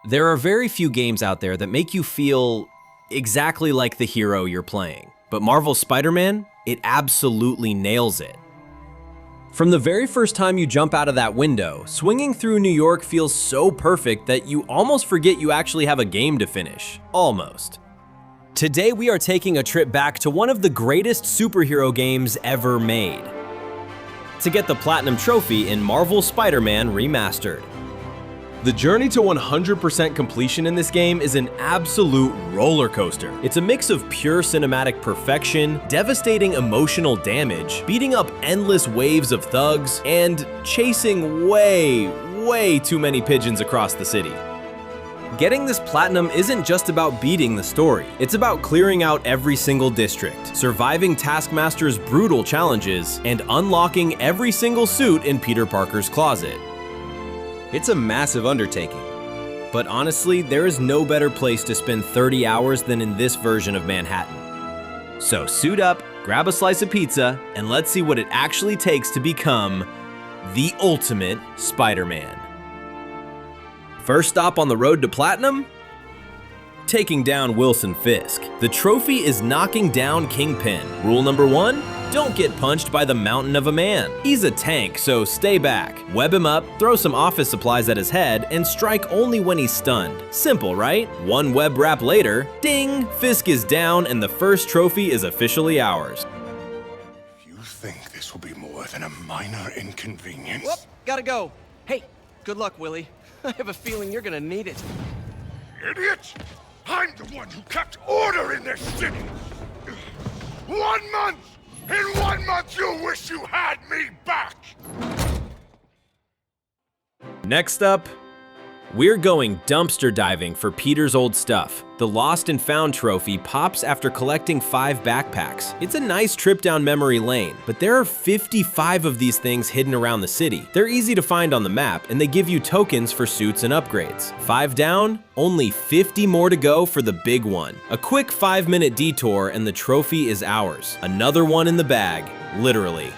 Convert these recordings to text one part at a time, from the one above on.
There are very few games out there that make you feel exactly like the hero you're playing, but Marvel's Spider-Man, it absolutely nails it. From the very first time you jump out of that window, swinging through New York feels so perfect that you almost forget you actually have a game to finish. Almost. Today we are taking a trip back to one of the greatest superhero games ever made, to get the Platinum Trophy in Marvel's Spider-Man Remastered. The journey to 100% completion in this game is an absolute roller coaster. It's a mix of pure cinematic perfection, devastating emotional damage, beating up endless waves of thugs, and chasing way too many pigeons across the city. Getting this platinum isn't just about beating the story. It's about clearing out every single district, surviving Taskmaster's brutal challenges, and unlocking every single suit in Peter Parker's closet. It's a massive undertaking, but honestly, there is no better place to spend 30 hours than in this version of Manhattan. So suit up, grab a slice of pizza, and let's see what it actually takes to become the ultimate Spider-Man. First stop on the road to Platinum? Taking down Wilson Fisk. The trophy is knocking down Kingpin. Rule number 1? Don't get punched by the mountain of a man. He's a tank, so stay back. Web him up, throw some office supplies at his head, and strike only when he's stunned. Simple, right? One web wrap later, ding! Fisk is down and the first trophy is officially ours. If you think this will be more than a minor inconvenience... Whoop, gotta go. Hey, good luck, Willie. I have a feeling you're gonna need it. Idiot! I'm the one who kept order in this city! 1 month! In 1 month you'll wish you had me back! Next up, we're going dumpster diving for Peter's old stuff. The Lost and Found trophy pops after collecting 5 backpacks. It's a nice trip down memory lane, but there are 55 of these things hidden around the city. They're easy to find on the map, and they give you tokens for suits and upgrades. 5 down, only 50 more to go for the big one. A quick 5-minute detour and the trophy is ours. Another one in the bag, literally.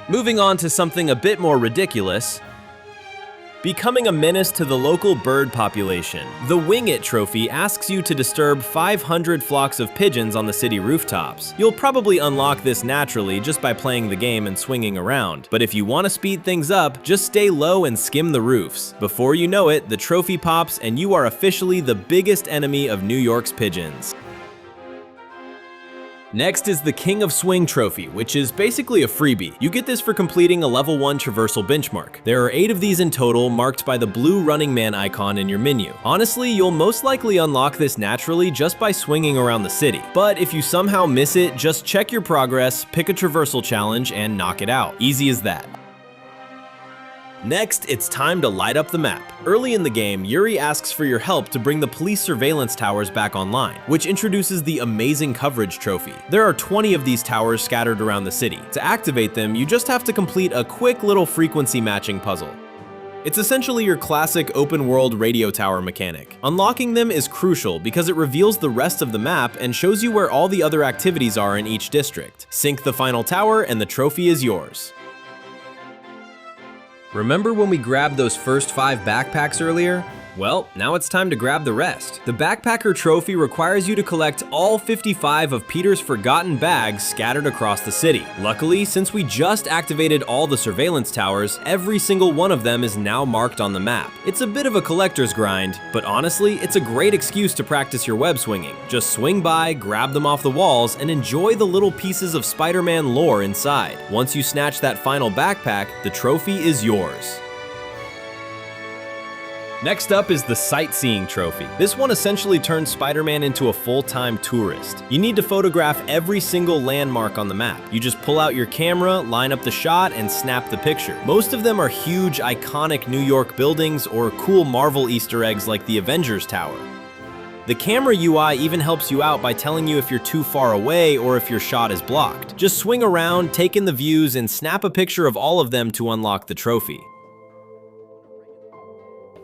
Moving on to something a bit more ridiculous, becoming a menace to the local bird population. The Wing It trophy asks you to disturb 500 flocks of pigeons on the city rooftops. You'll probably unlock this naturally just by playing the game and swinging around, but if you want to speed things up, just stay low and skim the roofs. Before you know it, the trophy pops and you are officially the biggest enemy of New York's pigeons. Next is the King of Swing trophy, which is basically a freebie. You get this for completing a level 1 traversal benchmark. There are 8 of these in total, marked by the blue Running Man icon in your menu. Honestly, you'll most likely unlock this naturally just by swinging around the city. But if you somehow miss it, just check your progress, pick a traversal challenge, and knock it out. Easy as that. Next, it's time to light up the map. Early in the game, Yuri asks for your help to bring the police surveillance towers back online, which introduces the Amazing Coverage trophy. There are 20 of these towers scattered around the city. To activate them, you just have to complete a quick little frequency matching puzzle. It's essentially your classic open-world radio tower mechanic. Unlocking them is crucial because it reveals the rest of the map and shows you where all the other activities are in each district. Sync the final tower and the trophy is yours. Remember when we grabbed those first 5 backpacks earlier? Well, now it's time to grab the rest. The Backpacker Trophy requires you to collect all 55 of Peter's forgotten bags scattered across the city. Luckily, since we just activated all the surveillance towers, every single one of them is now marked on the map. It's a bit of a collector's grind, but honestly, it's a great excuse to practice your web swinging. Just swing by, grab them off the walls, and enjoy the little pieces of Spider-Man lore inside. Once you snatch that final backpack, the trophy is yours. Next up is the Sightseeing trophy. This one essentially turns Spider-Man into a full-time tourist. You need to photograph every single landmark on the map. You just pull out your camera, line up the shot, and snap the picture. Most of them are huge, iconic New York buildings or cool Marvel Easter eggs like the Avengers Tower. The camera UI even helps you out by telling you if you're too far away or if your shot is blocked. Just swing around, take in the views, and snap a picture of all of them to unlock the trophy.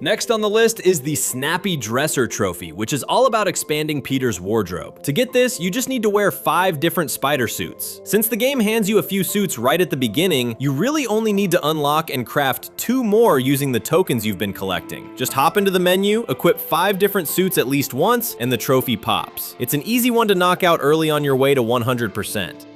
Next on the list is the Snappy Dresser trophy, which is all about expanding Peter's wardrobe. To get this, you just need to wear 5 different spider suits. Since the game hands you a few suits right at the beginning, you really only need to unlock and craft 2 more using the tokens you've been collecting. Just hop into the menu, equip 5 different suits at least once, and the trophy pops. It's an easy one to knock out early on your way to 100%.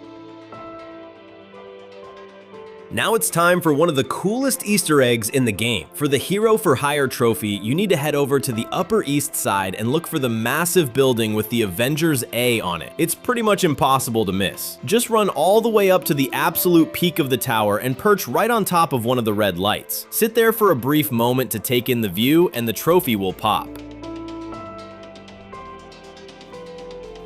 Now it's time for one of the coolest Easter eggs in the game. For the Hero for Hire trophy, you need to head over to the Upper East Side and look for the massive building with the Avengers A on it. It's pretty much impossible to miss. Just run all the way up to the absolute peak of the tower and perch right on top of one of the red lights. Sit there for a brief moment to take in the view, and the trophy will pop.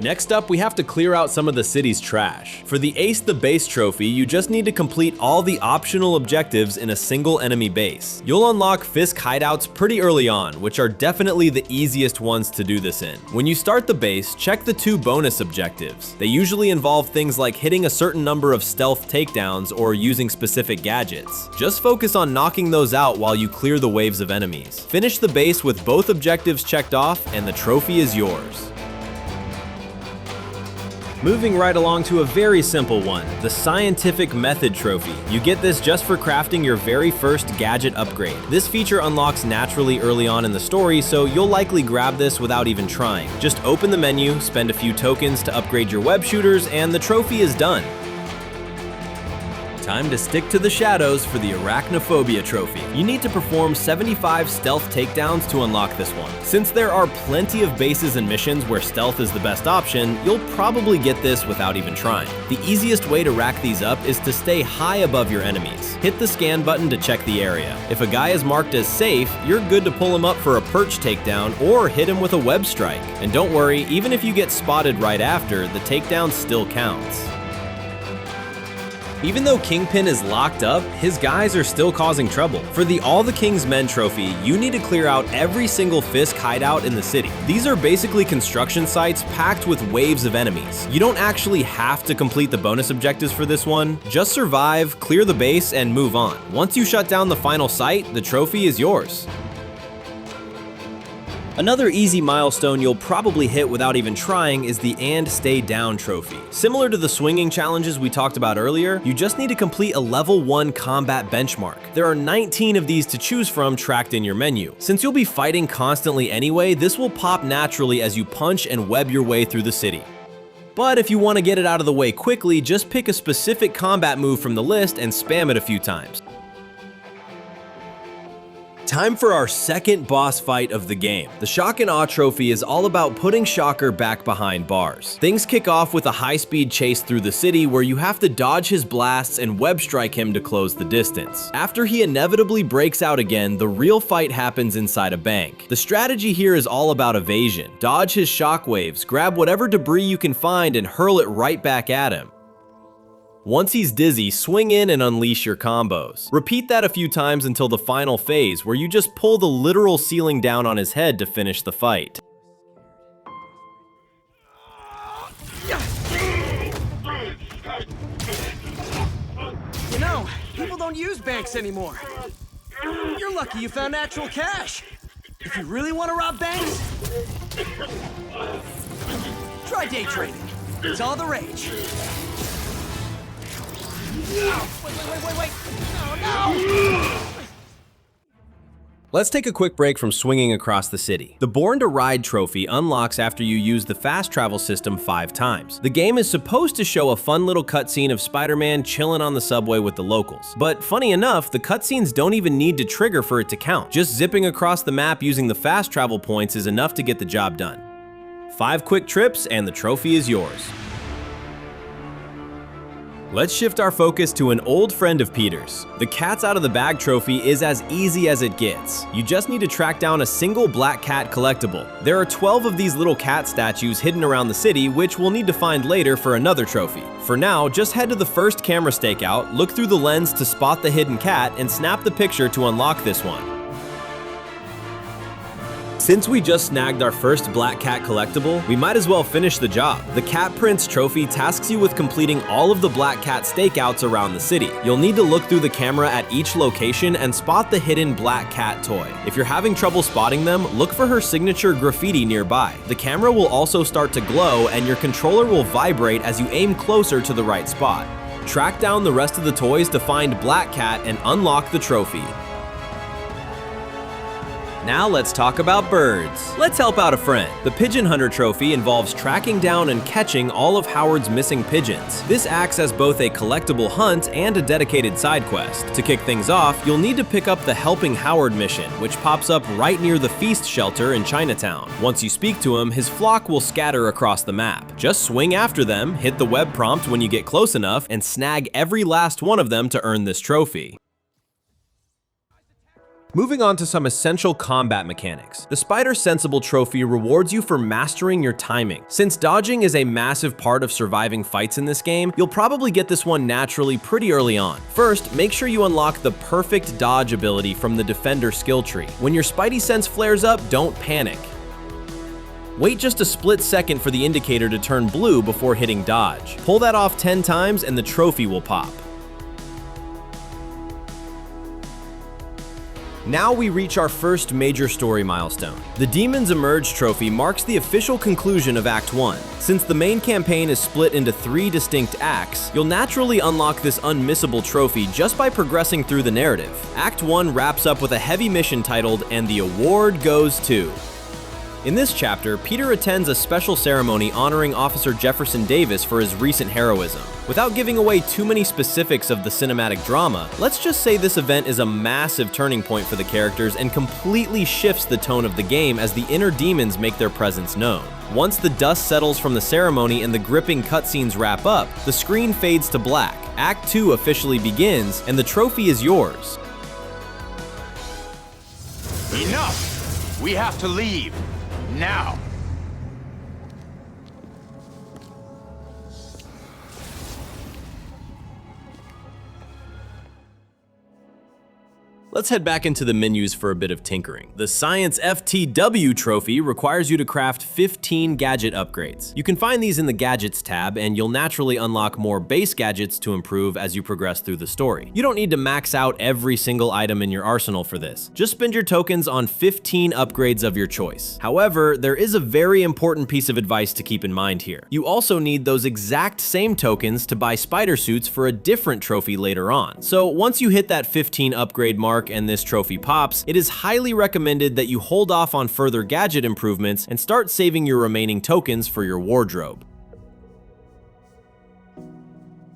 Next up, we have to clear out some of the city's trash. For the Ace the Base trophy, you just need to complete all the optional objectives in a single enemy base. You'll unlock Fisk hideouts pretty early on, which are definitely the easiest ones to do this in. When you start the base, check the 2 bonus objectives. They usually involve things like hitting a certain number of stealth takedowns or using specific gadgets. Just focus on knocking those out while you clear the waves of enemies. Finish the base with both objectives checked off, and the trophy is yours. Moving right along to a very simple one, the Scientific Method trophy. You get this just for crafting your very first gadget upgrade. This feature unlocks naturally early on in the story, so you'll likely grab this without even trying. Just open the menu, spend a few tokens to upgrade your web shooters, and the trophy is done. Time to stick to the shadows for the Arachnophobia trophy. You need to perform 75 stealth takedowns to unlock this one. Since there are plenty of bases and missions where stealth is the best option, you'll probably get this without even trying. The easiest way to rack these up is to stay high above your enemies. Hit the scan button to check the area. If a guy is marked as safe, you're good to pull him up for a perch takedown or hit him with a web strike. And don't worry, even if you get spotted right after, the takedown still counts. Even though Kingpin is locked up, his guys are still causing trouble. For the All the King's Men trophy, you need to clear out every single Fisk hideout in the city. These are basically construction sites packed with waves of enemies. You don't actually have to complete the bonus objectives for this one. Just survive, clear the base, and move on. Once you shut down the final site, the trophy is yours. Another easy milestone you'll probably hit without even trying is the And Stay Down trophy. Similar to the swinging challenges we talked about earlier, you just need to complete a level 1 combat benchmark. There are 19 of these to choose from tracked in your menu. Since you'll be fighting constantly anyway, this will pop naturally as you punch and web your way through the city. But if you want to get it out of the way quickly, just pick a specific combat move from the list and spam it a few times. Time for our second boss fight of the game. The Shock and Awe trophy is all about putting Shocker back behind bars. Things kick off with a high-speed chase through the city where you have to dodge his blasts and web strike him to close the distance. After he inevitably breaks out again, the real fight happens inside a bank. The strategy here is all about evasion. Dodge his shockwaves, grab whatever debris you can find and hurl it right back at him. Once he's dizzy, swing in and unleash your combos. Repeat that a few times until the final phase, where you just pull the literal ceiling down on his head to finish the fight. You know, people don't use banks anymore. You're lucky you found actual cash. If you really want to rob banks, try day trading. It's all the rage. Wait. No. Let's take a quick break from swinging across the city. The Born to Ride trophy unlocks after you use the fast travel system 5 times. The game is supposed to show a fun little cutscene of Spider-Man chilling on the subway with the locals. But funny enough, the cutscenes don't even need to trigger for it to count. Just zipping across the map using the fast travel points is enough to get the job done. 5 quick trips and the trophy is yours. Let's shift our focus to an old friend of Peter's. The Cats Out of the Bag trophy is as easy as it gets. You just need to track down a single black cat collectible. There are 12 of these little cat statues hidden around the city, which we'll need to find later for another trophy. For now, just head to the first camera stakeout, look through the lens to spot the hidden cat, and snap the picture to unlock this one. Since we just snagged our first Black Cat collectible, we might as well finish the job. The Cat Prince trophy tasks you with completing all of the Black Cat stakeouts around the city. You'll need to look through the camera at each location and spot the hidden Black Cat toy. If you're having trouble spotting them, look for her signature graffiti nearby. The camera will also start to glow and your controller will vibrate as you aim closer to the right spot. Track down the rest of the toys to find Black Cat and unlock the trophy. Now let's talk about birds. Let's help out a friend. The Pigeon Hunter trophy involves tracking down and catching all of Howard's missing pigeons. This acts as both a collectible hunt and a dedicated side quest. To kick things off, you'll need to pick up the Helping Howard mission, which pops up right near the feast shelter in Chinatown. Once you speak to him, his flock will scatter across the map. Just swing after them, hit the web prompt when you get close enough, and snag every last one of them to earn this trophy. Moving on to some essential combat mechanics. The Spider Sensible trophy rewards you for mastering your timing. Since dodging is a massive part of surviving fights in this game, you'll probably get this one naturally pretty early on. First, make sure you unlock the perfect dodge ability from the Defender skill tree. When your Spidey sense flares up, don't panic. Wait just a split second for the indicator to turn blue before hitting dodge. Pull that off 10 times and the trophy will pop. Now we reach our first major story milestone. The Demons Emerge trophy marks the official conclusion of Act 1. Since the main campaign is split into 3 distinct acts, you'll naturally unlock this unmissable trophy just by progressing through the narrative. Act 1 wraps up with a heavy mission titled, "And the Award Goes To." In this chapter, Peter attends a special ceremony honoring Officer Jefferson Davis for his recent heroism. Without giving away too many specifics of the cinematic drama, let's just say this event is a massive turning point for the characters and completely shifts the tone of the game as the inner demons make their presence known. Once the dust settles from the ceremony and the gripping cutscenes wrap up, the screen fades to black. Act 2 officially begins, and the trophy is yours. Enough! We have to leave. Now! Let's head back into the menus for a bit of tinkering. The Science FTW trophy requires you to craft 15 gadget upgrades. You can find these in the Gadgets tab, and you'll naturally unlock more base gadgets to improve as you progress through the story. You don't need to max out every single item in your arsenal for this. Just spend your tokens on 15 upgrades of your choice. However, there is a very important piece of advice to keep in mind here. You also need those exact same tokens to buy spider suits for a different trophy later on. So once you hit that 15 upgrade mark and this trophy pops, it is highly recommended that you hold off on further gadget improvements and start saving your remaining tokens for your wardrobe.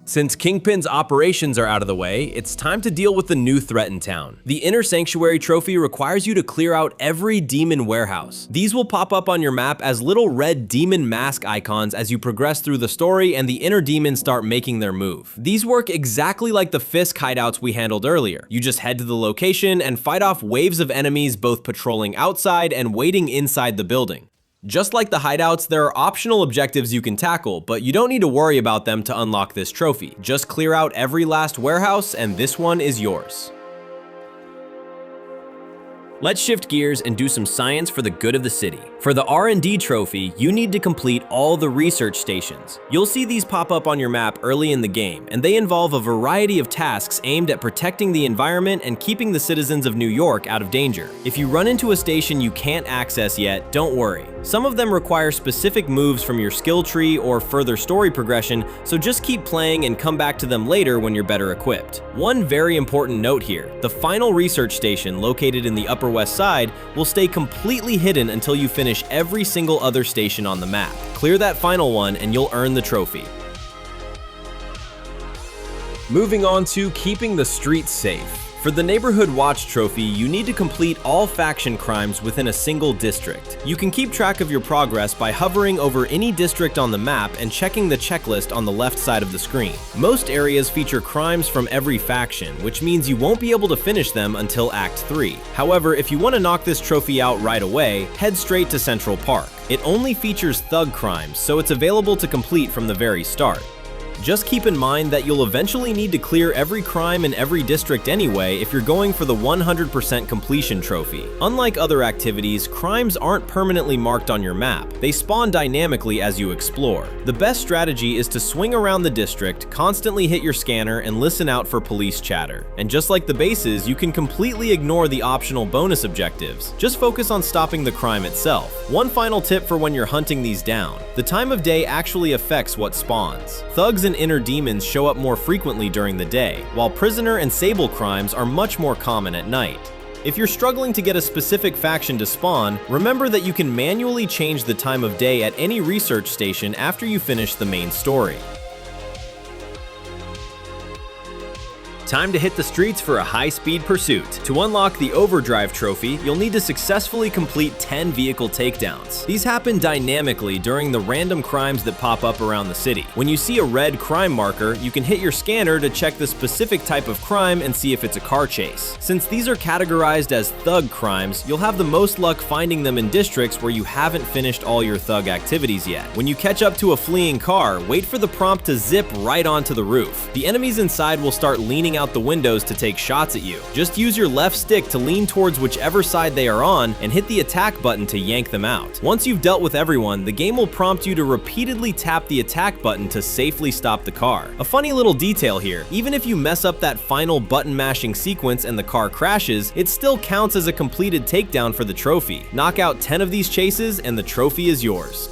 Since Kingpin's operations are out of the way, it's time to deal with the new threat in town. The Inner Sanctuary trophy requires you to clear out every demon warehouse. These will pop up on your map as little red demon mask icons as you progress through the story and the inner demons start making their move. These work exactly like the Fisk hideouts we handled earlier. You just head to the location and fight off waves of enemies both patrolling outside and waiting inside the building. Just like the hideouts, there are optional objectives you can tackle, but you don't need to worry about them to unlock this trophy. Just clear out every last warehouse and this one is yours. Let's shift gears and do some science for the good of the city. For the R&D trophy, you need to complete all the research stations. You'll see these pop up on your map early in the game, and they involve a variety of tasks aimed at protecting the environment and keeping the citizens of New York out of danger. If you run into a station you can't access yet, don't worry. Some of them require specific moves from your skill tree or further story progression, so just keep playing and come back to them later when you're better equipped. One very important note here, the final research station located in the Upper West Side will stay completely hidden until you finish every single other station on the map. Clear that final one and you'll earn the trophy. Moving on to keeping the streets safe. For the Neighborhood Watch trophy, you need to complete all faction crimes within a single district. You can keep track of your progress by hovering over any district on the map and checking the checklist on the left side of the screen. Most areas feature crimes from every faction, which means you won't be able to finish them until Act 3. However, if you want to knock this trophy out right away, head straight to Central Park. It only features thug crimes, so it's available to complete from the very start. Just keep in mind that you'll eventually need to clear every crime in every district anyway if you're going for the 100% completion trophy. Unlike other activities, crimes aren't permanently marked on your map. They spawn dynamically as you explore. The best strategy is to swing around the district, constantly hit your scanner, and listen out for police chatter. And just like the bases, you can completely ignore the optional bonus objectives. Just focus on stopping the crime itself. One final tip for when you're hunting these down: the time of day actually affects what spawns. Thugs and inner demons show up more frequently during the day, while prisoner and sable crimes are much more common at night. If you're struggling to get a specific faction to spawn, remember that you can manually change the time of day at any research station after you finish the main story. Time to hit the streets for a high-speed pursuit. To unlock the Overdrive trophy, you'll need to successfully complete 10 vehicle takedowns. These happen dynamically during the random crimes that pop up around the city. When you see a red crime marker, you can hit your scanner to check the specific type of crime and see if it's a car chase. Since these are categorized as thug crimes, you'll have the most luck finding them in districts where you haven't finished all your thug activities yet. When you catch up to a fleeing car, wait for the prompt to zip right onto the roof. The enemies inside will start leaning out the windows to take shots at you. Just use your left stick to lean towards whichever side they are on and hit the attack button to yank them out. Once you've dealt with everyone, the game will prompt you to repeatedly tap the attack button to safely stop the car. A funny little detail here: even if you mess up that final button mashing sequence and the car crashes, it still counts as a completed takedown for the trophy. Knock out 10 of these chases and the trophy is yours.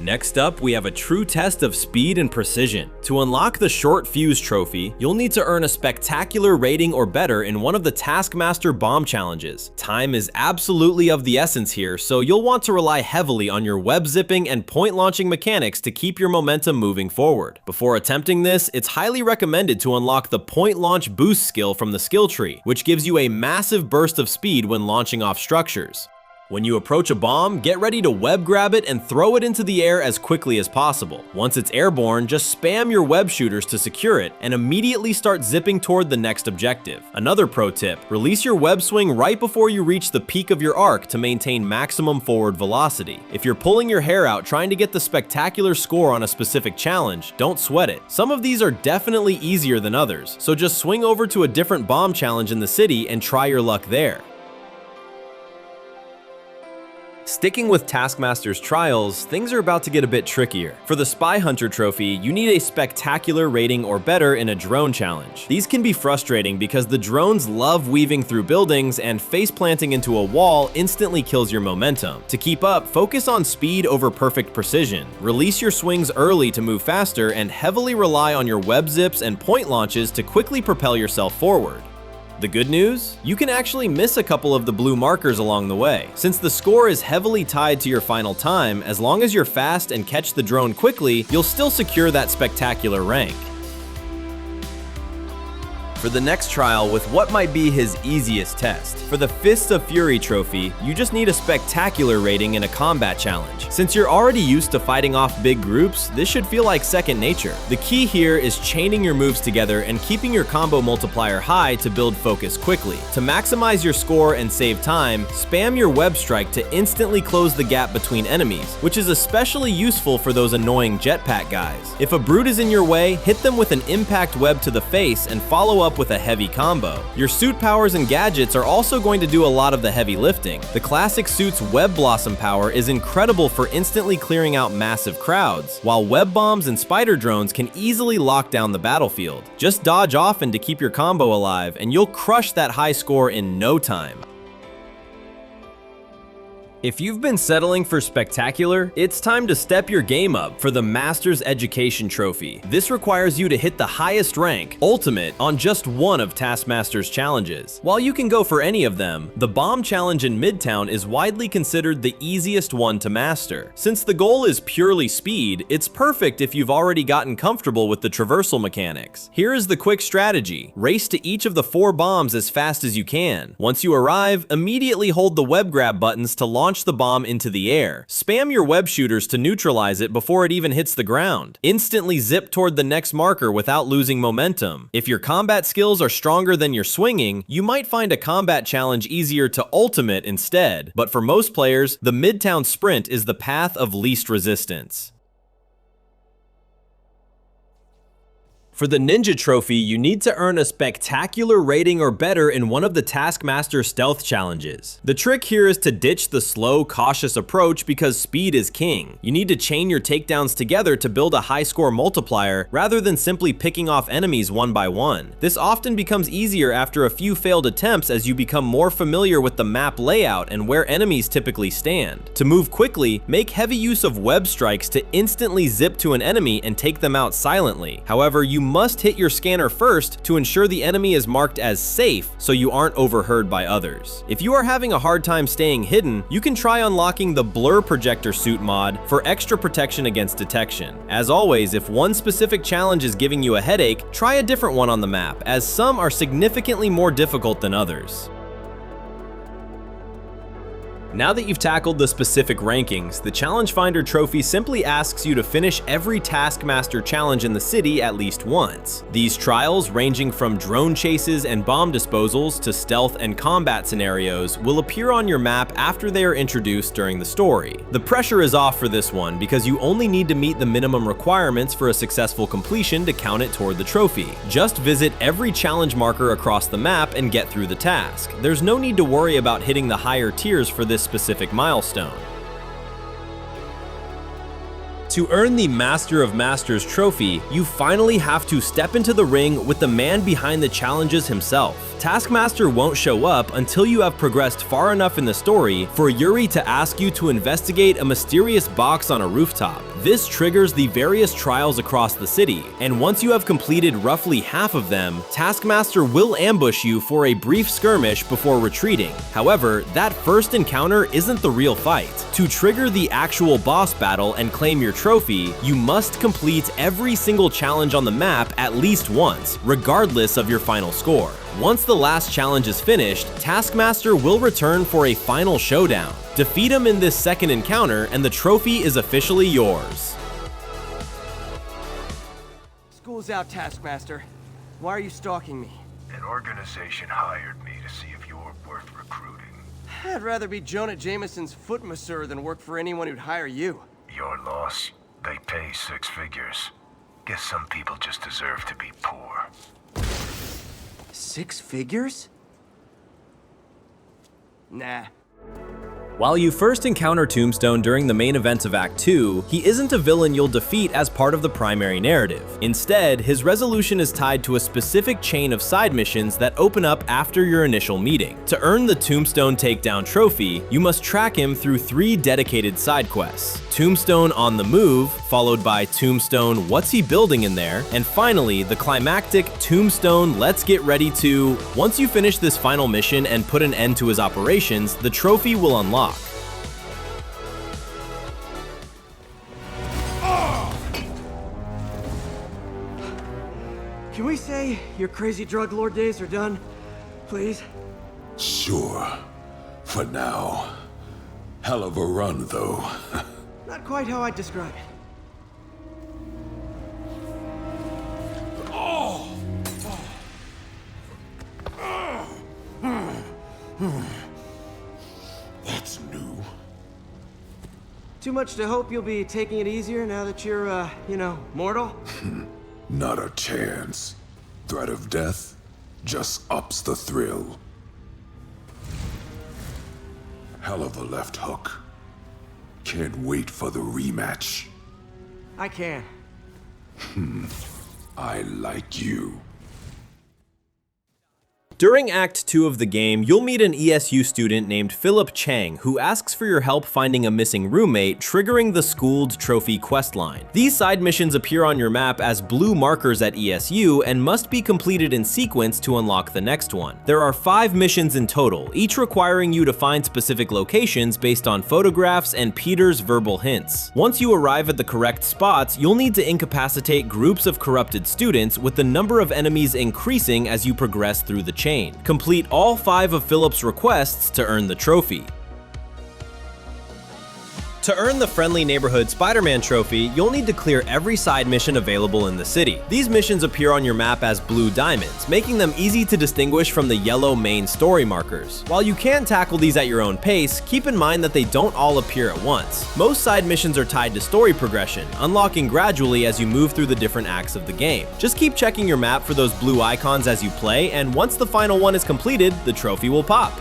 Next up, we have a true test of speed and precision. To unlock the Short Fuse trophy, you'll need to earn a spectacular rating or better in one of the Taskmaster bomb challenges. Time is absolutely of the essence here, so you'll want to rely heavily on your web zipping and point launching mechanics to keep your momentum moving forward. Before attempting this, it's highly recommended to unlock the point launch boost skill from the skill tree, which gives you a massive burst of speed when launching off structures. When you approach a bomb, get ready to web grab it and throw it into the air as quickly as possible. Once it's airborne, just spam your web shooters to secure it and immediately start zipping toward the next objective. Another pro tip: release your web swing right before you reach the peak of your arc to maintain maximum forward velocity. If you're pulling your hair out trying to get the spectacular score on a specific challenge, don't sweat it. Some of these are definitely easier than others, so just swing over to a different bomb challenge in the city and try your luck there. Sticking with Taskmaster's trials, things are about to get a bit trickier. For the Spy Hunter trophy, you need a spectacular rating or better in a drone challenge. These can be frustrating because the drones love weaving through buildings, and face planting into a wall instantly kills your momentum. To keep up, focus on speed over perfect precision. Release your swings early to move faster, and heavily rely on your web zips and point launches to quickly propel yourself forward. The good news? You can actually miss a couple of the blue markers along the way. Since the score is heavily tied to your final time, as long as you're fast and catch the drone quickly, you'll still secure that spectacular rank. For the next trial with what might be his easiest test. For the Fists of Fury trophy, you just need a spectacular rating in a combat challenge. Since you're already used to fighting off big groups, this should feel like second nature. The key here is chaining your moves together and keeping your combo multiplier high to build focus quickly. To maximize your score and save time, spam your web strike to instantly close the gap between enemies, which is especially useful for those annoying jetpack guys. If a brute is in your way, hit them with an impact web to the face and follow up with a heavy combo. Your suit powers and gadgets are also going to do a lot of the heavy lifting. The classic suit's web blossom power is incredible for instantly clearing out massive crowds, while web bombs and spider drones can easily lock down the battlefield. Just dodge often to keep your combo alive, and you'll crush that high score in no time. If you've been settling for spectacular, it's time to step your game up for the Master's Education Trophy. This requires you to hit the highest rank, Ultimate, on just one of Taskmaster's challenges. While you can go for any of them, the Bomb Challenge in Midtown is widely considered the easiest one to master. Since the goal is purely speed, it's perfect if you've already gotten comfortable with the traversal mechanics. Here is the quick strategy: race to each of the 4 bombs as fast as you can. Once you arrive, immediately hold the web grab buttons to launch the bomb into the air. Spam your web shooters to neutralize it before it even hits the ground. Instantly zip toward the next marker without losing momentum. If your combat skills are stronger than your swinging, you might find a combat challenge easier to ultimate instead, but for most players, the Midtown Sprint is the path of least resistance. For the Ninja Trophy, you need to earn a spectacular rating or better in one of the Taskmaster stealth challenges. The trick here is to ditch the slow, cautious approach because speed is king. You need to chain your takedowns together to build a high score multiplier rather than simply picking off enemies one by one. This often becomes easier after a few failed attempts as you become more familiar with the map layout and where enemies typically stand. To move quickly, make heavy use of web strikes to instantly zip to an enemy and take them out silently. However, you must hit your scanner first to ensure the enemy is marked as safe so you aren't overheard by others. If you are having a hard time staying hidden, you can try unlocking the Blur Projector Suit mod for extra protection against detection. As always, if one specific challenge is giving you a headache, try a different one on the map, as some are significantly more difficult than others. Now that you've tackled the specific rankings, the Challenge Finder trophy simply asks you to finish every Taskmaster challenge in the city at least once. These trials, ranging from drone chases and bomb disposals to stealth and combat scenarios, will appear on your map after they are introduced during the story. The pressure is off for this one because you only need to meet the minimum requirements for a successful completion to count it toward the trophy. Just visit every challenge marker across the map and get through the task. There's no need to worry about hitting the higher tiers for this specific milestone. To earn the Master of Masters trophy, you finally have to step into the ring with the man behind the challenges himself. Taskmaster won't show up until you have progressed far enough in the story for Yuri to ask you to investigate a mysterious box on a rooftop. This triggers the various trials across the city, and once you have completed roughly half of them, Taskmaster will ambush you for a brief skirmish before retreating. However, that first encounter isn't the real fight. To trigger the actual boss battle and claim your trophy, you must complete every single challenge on the map at least once, regardless of your final score. Once the last challenge is finished, Taskmaster will return for a final showdown. Defeat him in this second encounter and the trophy is officially yours. School's out, Taskmaster. Why are you stalking me? An organization hired me to see if you were worth recruiting. I'd rather be Jonah Jameson's foot masseur than work for anyone who'd hire you. Your loss. They pay 6 figures. Guess some people just deserve to be poor. 6 figures? Nah. While you first encounter Tombstone during the main events of Act 2, he isn't a villain you'll defeat as part of the primary narrative. Instead, his resolution is tied to a specific chain of side missions that open up after your initial meeting. To earn the Tombstone Takedown trophy, you must track him through 3 dedicated side quests: Tombstone on the Move, followed by Tombstone What's He Building in There, and finally the climactic Tombstone Let's Get Ready to. Once you finish this final mission and put an end to his operations, the trophy will unlock. Can we say your crazy drug lord days are done? Please? Sure. For now. Hell of a run, though. Not quite how I'd describe it. That's new. Too much to hope you'll be taking it easier now that you're, mortal? Not a chance. Threat of death just ups the thrill. Hell of a left hook. Can't wait for the rematch. I can. I like you. During Act 2 of the game, you'll meet an ESU student named Philip Chang who asks for your help finding a missing roommate, triggering the Schooled Trophy questline. These side missions appear on your map as blue markers at ESU and must be completed in sequence to unlock the next one. There are 5 missions in total, each requiring you to find specific locations based on photographs and Peter's verbal hints. Once you arrive at the correct spots, you'll need to incapacitate groups of corrupted students, with the number of enemies increasing as you progress through the chain. Complete all 5 of Philip's requests to earn the trophy. To earn the Friendly Neighborhood Spider-Man trophy, you'll need to clear every side mission available in the city. These missions appear on your map as blue diamonds, making them easy to distinguish from the yellow main story markers. While you can tackle these at your own pace, keep in mind that they don't all appear at once. Most side missions are tied to story progression, unlocking gradually as you move through the different acts of the game. Just keep checking your map for those blue icons as you play, and once the final one is completed, the trophy will pop.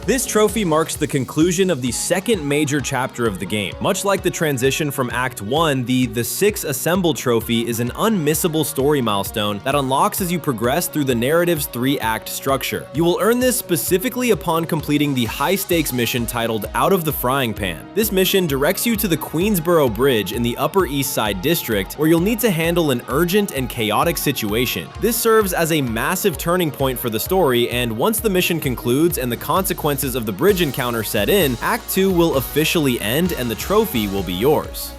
This trophy marks the conclusion of the second major chapter of the game. Much like the transition from Act 1, the 6 Assembled trophy is an unmissable story milestone that unlocks as you progress through the narrative's 3-act structure. You will earn this specifically upon completing the high-stakes mission titled Out of the Frying Pan. This mission directs you to the Queensboro Bridge in the Upper East Side District, where you'll need to handle an urgent and chaotic situation. This serves as a massive turning point for the story, and once the mission concludes and the consequences of the bridge encounter set in, Act 2 will officially end and the trophy will be yours.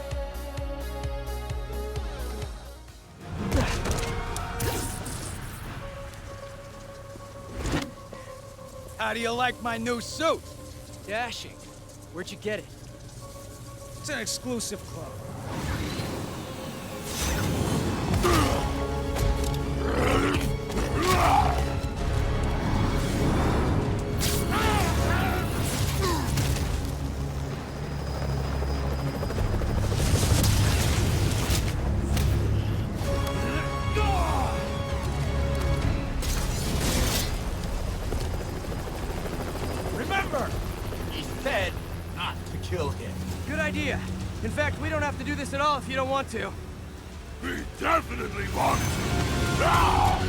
How do you like my new suit? Dashing. Where'd you get it? It's an exclusive club. Kill him. Good idea. In fact, we don't have to do this at all if you don't want to. We definitely want to. Ah!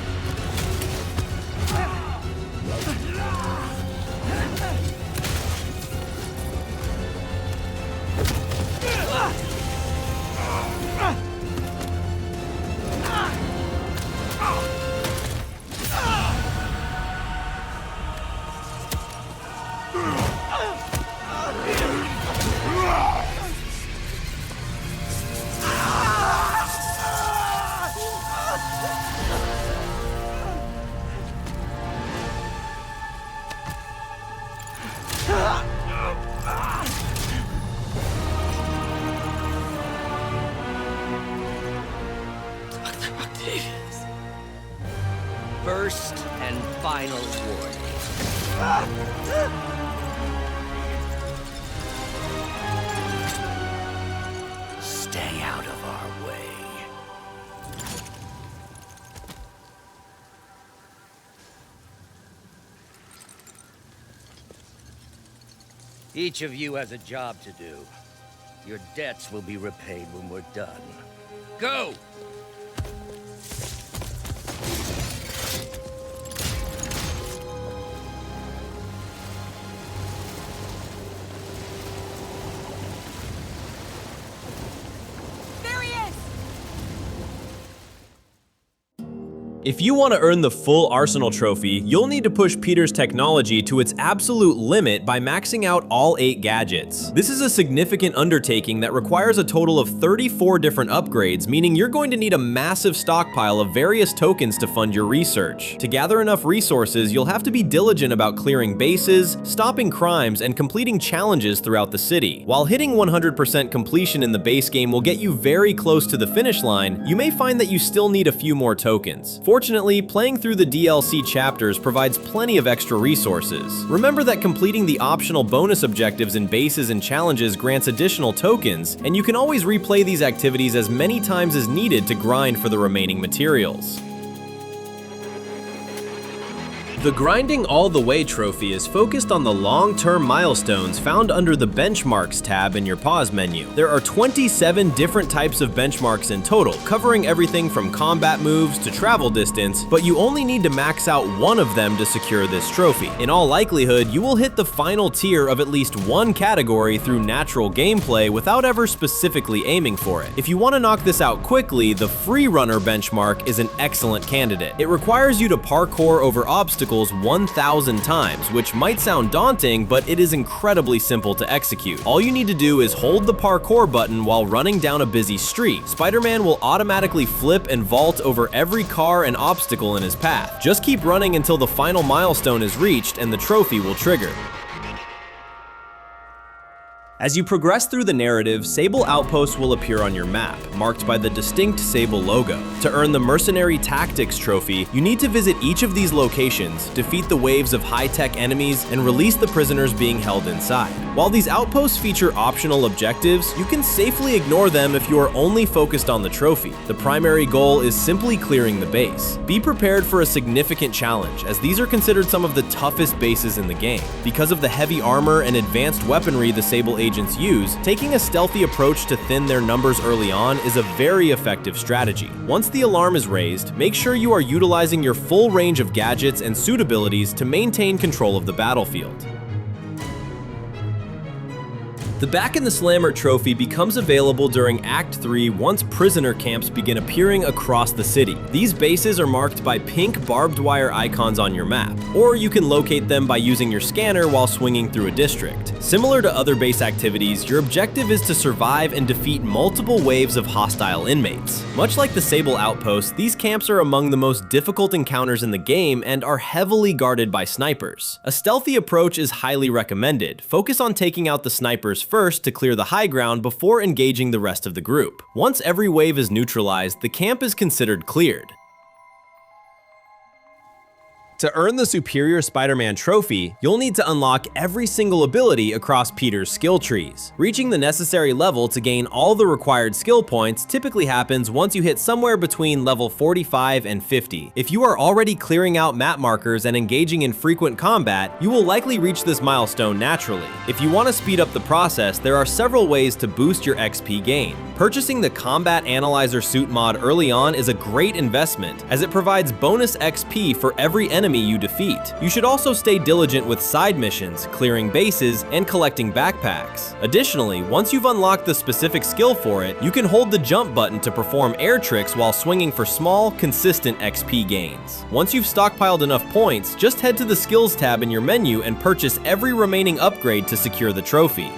First and final warning. Stay out of our way. Each of you has a job to do. Your debts will be repaid when we're done. Go! If you want to earn the full Arsenal trophy, you'll need to push Peter's technology to its absolute limit by maxing out all 8 gadgets. This is a significant undertaking that requires a total of 34 different upgrades, meaning you're going to need a massive stockpile of various tokens to fund your research. To gather enough resources, you'll have to be diligent about clearing bases, stopping crimes, and completing challenges throughout the city. While hitting 100% completion in the base game will get you very close to the finish line, you may find that you still need a few more tokens. Fortunately, playing through the DLC chapters provides plenty of extra resources. Remember that completing the optional bonus objectives in bases and challenges grants additional tokens, and you can always replay these activities as many times as needed to grind for the remaining materials. The Grinding All the Way trophy is focused on the long-term milestones found under the Benchmarks tab in your pause menu. There are 27 different types of benchmarks in total, covering everything from combat moves to travel distance, but you only need to max out one of them to secure this trophy. In all likelihood, you will hit the final tier of at least one category through natural gameplay without ever specifically aiming for it. If you want to knock this out quickly, the Free Runner benchmark is an excellent candidate. It requires you to parkour over obstacles 1,000 times, which might sound daunting, but it is incredibly simple to execute. All you need to do is hold the parkour button while running down a busy street. Spider-Man will automatically flip and vault over every car and obstacle in his path. Just keep running until the final milestone is reached and the trophy will trigger. As you progress through the narrative, Sable outposts will appear on your map, marked by the distinct Sable logo. To earn the Mercenary Tactics trophy, you need to visit each of these locations, defeat the waves of high-tech enemies, and release the prisoners being held inside. While these outposts feature optional objectives, you can safely ignore them if you are only focused on the trophy. The primary goal is simply clearing the base. Be prepared for a significant challenge, as these are considered some of the toughest bases in the game. Because of the heavy armor and advanced weaponry the Sable agents use, taking a stealthy approach to thin their numbers early on is a very effective strategy. Once the alarm is raised, make sure you are utilizing your full range of gadgets and suit abilities to maintain control of the battlefield. The Back in the Slammer trophy becomes available during Act 3 once prisoner camps begin appearing across the city. These bases are marked by pink barbed wire icons on your map, or you can locate them by using your scanner while swinging through a district. Similar to other base activities, your objective is to survive and defeat multiple waves of hostile inmates. Much like the Sable outpost, these camps are among the most difficult encounters in the game and are heavily guarded by snipers. A stealthy approach is highly recommended. Focus on taking out the snipers first to clear the high ground before engaging the rest of the group. Once every wave is neutralized, the camp is considered cleared. To earn the Superior Spider-Man trophy, you'll need to unlock every single ability across Peter's skill trees. Reaching the necessary level to gain all the required skill points typically happens once you hit somewhere between level 45 and 50. If you are already clearing out map markers and engaging in frequent combat, you will likely reach this milestone naturally. If you want to speed up the process, there are several ways to boost your XP gain. Purchasing the Combat Analyzer suit mod early on is a great investment, as it provides bonus XP for every enemy you defeat. You should also stay diligent with side missions, clearing bases, and collecting backpacks. Additionally, once you've unlocked the specific skill for it, you can hold the jump button to perform air tricks while swinging for small, consistent XP gains. Once you've stockpiled enough points, just head to the Skills tab in your menu and purchase every remaining upgrade to secure the trophy.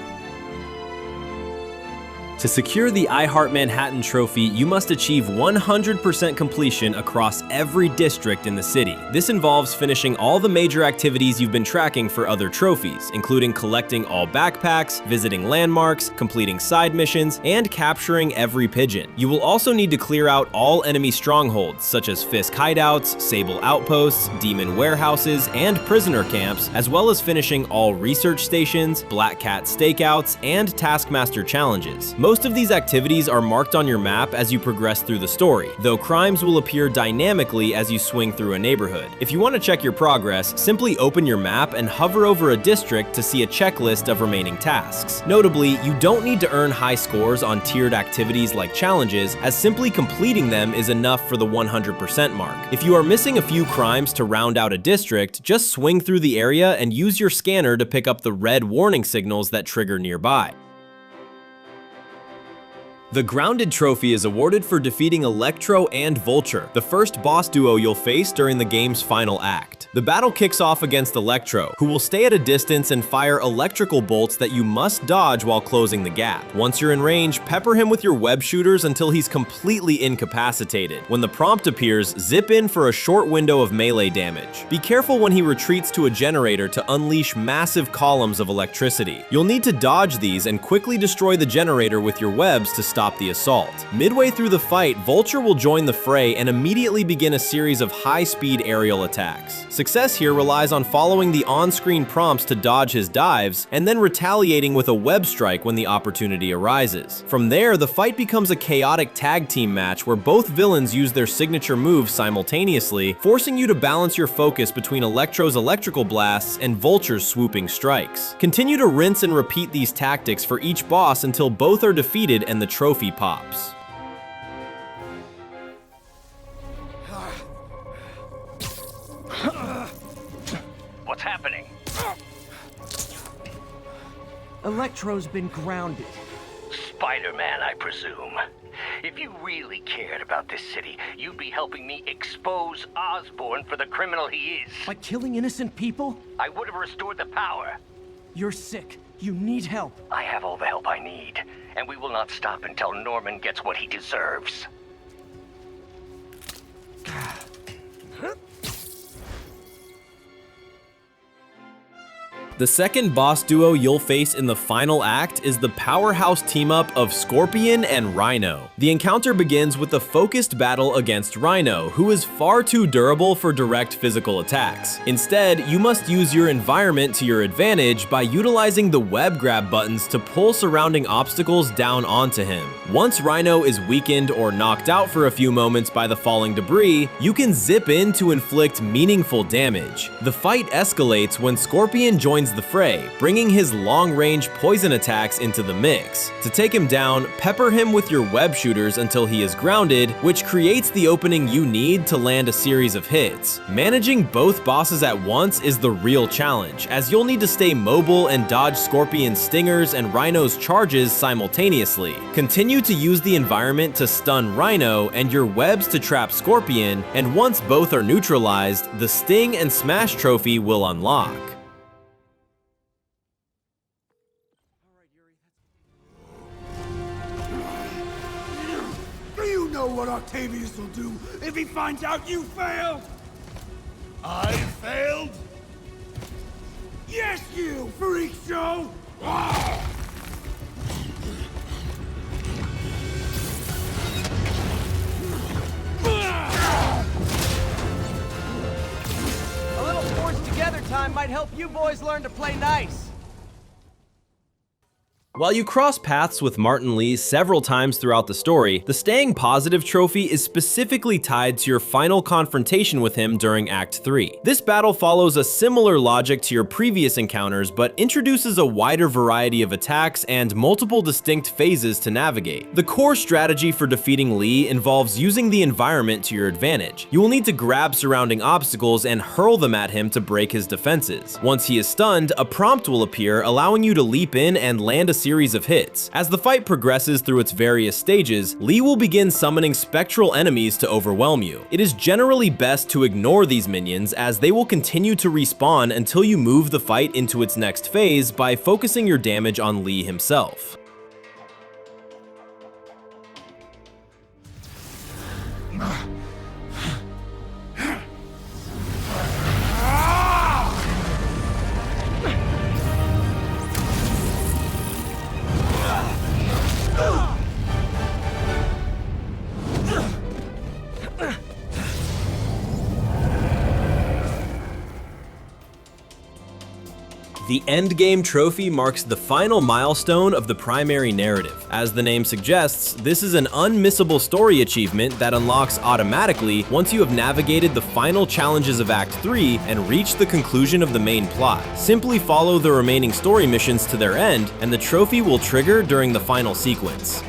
To secure the I Heart Manhattan trophy, you must achieve 100% completion across every district in the city. This involves finishing all the major activities you've been tracking for other trophies, including collecting all backpacks, visiting landmarks, completing side missions, and capturing every pigeon. You will also need to clear out all enemy strongholds, such as Fisk hideouts, Sable outposts, demon warehouses, and prisoner camps, as well as finishing all research stations, Black Cat stakeouts, and Taskmaster challenges. Most of these activities are marked on your map as you progress through the story, though crimes will appear dynamically as you swing through a neighborhood. If you want to check your progress, simply open your map and hover over a district to see a checklist of remaining tasks. Notably, you don't need to earn high scores on tiered activities like challenges, as simply completing them is enough for the 100% mark. If you are missing a few crimes to round out a district, just swing through the area and use your scanner to pick up the red warning signals that trigger nearby. The Grounded trophy is awarded for defeating Electro and Vulture, the first boss duo you'll face during the game's final act. The battle kicks off against Electro, who will stay at a distance and fire electrical bolts that you must dodge while closing the gap. Once you're in range, pepper him with your web shooters until he's completely incapacitated. When the prompt appears, zip in for a short window of melee damage. Be careful when he retreats to a generator to unleash massive columns of electricity. You'll need to dodge these and quickly destroy the generator with your webs to stop the assault. Midway through the fight, Vulture will join the fray and immediately begin a series of high-speed aerial attacks. Success here relies on following the on-screen prompts to dodge his dives, and then retaliating with a web strike when the opportunity arises. From there, the fight becomes a chaotic tag team match where both villains use their signature moves simultaneously, forcing you to balance your focus between Electro's electrical blasts and Vulture's swooping strikes. Continue to rinse and repeat these tactics for each boss until both are defeated and the trophy pops. What's happening? Electro's been grounded. Spider-Man, I presume. If you really cared about this city, you'd be helping me expose Osborn for the criminal he is. By killing innocent people? I would have restored the power. You're sick. You need help. I have all the help I need, and we will not stop until Norman gets what he deserves. The second boss duo you'll face in the final act is the powerhouse team-up of Scorpion and Rhino. The encounter begins with a focused battle against Rhino, who is far too durable for direct physical attacks. Instead, you must use your environment to your advantage by utilizing the web grab buttons to pull surrounding obstacles down onto him. Once Rhino is weakened or knocked out for a few moments by the falling debris, you can zip in to inflict meaningful damage. The fight escalates when Scorpion joins the fray, bringing his long-range poison attacks into the mix. To take him down, pepper him with your web shooters until he is grounded, which creates the opening you need to land a series of hits. Managing both bosses at once is the real challenge, as you'll need to stay mobile and dodge Scorpion's stingers and Rhino's charges simultaneously. Continue to use the environment to stun Rhino and your webs to trap Scorpion, and once both are neutralized, the Sting and Smash trophy will unlock. Do you know what Octavius will do if he finds out you failed? I failed? Yes, you freak show! Ah! A little forced together time might help you boys learn to play nice. While you cross paths with Martin Lee several times throughout the story, the Staying Positive trophy is specifically tied to your final confrontation with him during Act 3. This battle follows a similar logic to your previous encounters, but introduces a wider variety of attacks and multiple distinct phases to navigate. The core strategy for defeating Lee involves using the environment to your advantage. You will need to grab surrounding obstacles and hurl them at him to break his defenses. Once he is stunned, a prompt will appear, allowing you to leap in and land a series of hits. As the fight progresses through its various stages, Lee will begin summoning spectral enemies to overwhelm you. It is generally best to ignore these minions, as they will continue to respawn until you move the fight into its next phase by focusing your damage on Lee himself. The Endgame trophy marks the final milestone of the primary narrative. As the name suggests, this is an unmissable story achievement that unlocks automatically once you have navigated the final challenges of Act 3 and reached the conclusion of the main plot. Simply follow the remaining story missions to their end, and the trophy will trigger during the final sequence.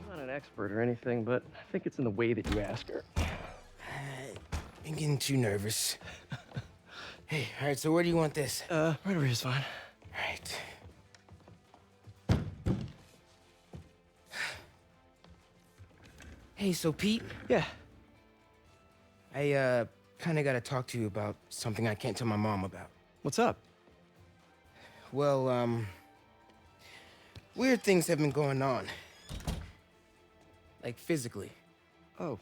I'm not an expert or anything, but I think it's in the way that you ask her. I'm getting too nervous. Hey, all right, so where do you want this? Right over here is fine. All right. Hey, so Pete? Yeah. I, kinda gotta talk to you about something I can't tell my mom about. What's up? Well, weird things have been going on. Like, physically. Oh.